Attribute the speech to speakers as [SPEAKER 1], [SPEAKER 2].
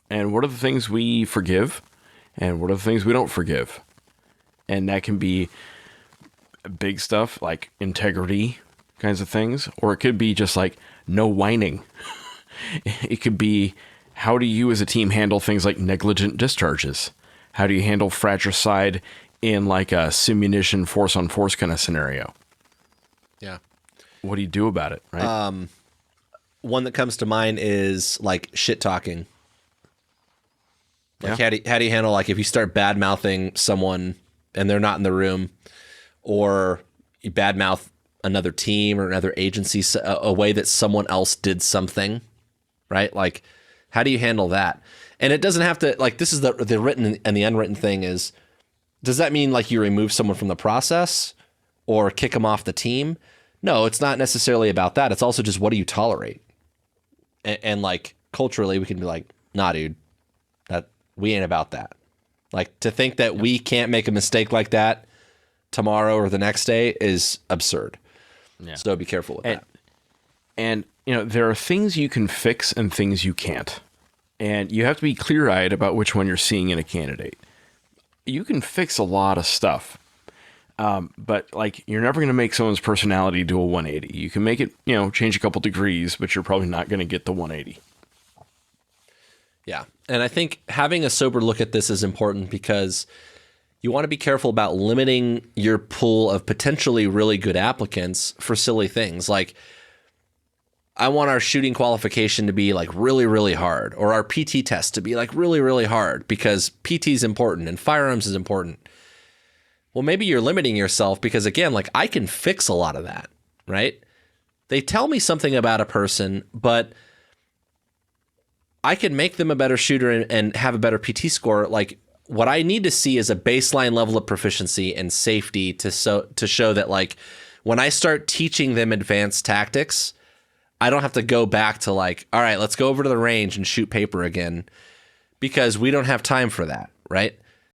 [SPEAKER 1] And what are the things we forgive? And what are the things we don't forgive? And that can be big stuff like integrity kinds of things, or it could be just like no whining. It could be, how do you as a team handle things like negligent discharges? How do you handle fratricide in like a simunition force on force kind of scenario?
[SPEAKER 2] Yeah.
[SPEAKER 1] What do you do about it? Right.
[SPEAKER 2] One that comes to mind is like shit talking. Like,
[SPEAKER 1] Yeah.
[SPEAKER 2] how do you handle, like, if you start bad mouthing someone and they're not in the room, or you bad mouth another team or another agency, a way that someone else did something, right? Like, how do you handle that? And it doesn't have to, like, this is the written and the unwritten thing is, does that mean like you remove someone from the process or kick them off the team? No, it's not necessarily about that. It's also just, what do you tolerate? And like, culturally, we can be like, nah, dude, that we ain't about that. Like, to think that we can't make a mistake like that tomorrow or the next day is absurd.
[SPEAKER 1] Yeah.
[SPEAKER 2] So be careful with that.
[SPEAKER 1] And, there are things you can fix and things you can't. And you have to be clear-eyed about which one you're seeing in a candidate. You can fix a lot of stuff. But like, you're never going to make someone's personality do a 180. You can make it, change a couple degrees, but you're probably not going to get the 180.
[SPEAKER 2] Yeah. And I think having a sober look at this is important, because you want to be careful about limiting your pool of potentially really good applicants for silly things. Like, I want our shooting qualification to be like really, really hard, or our PT test to be like really, really hard, because PT is important and firearms is important. Well, maybe you're limiting yourself because, again, like, I can fix a lot of that, right? They tell me something about a person, but I can make them a better shooter and have a better PT score. Like, what I need to see is a baseline level of proficiency and safety to show that, like, when I start teaching them advanced tactics, I don't have to go back to like, all right, let's go over to the range and shoot paper again, because we don't have time for that, right?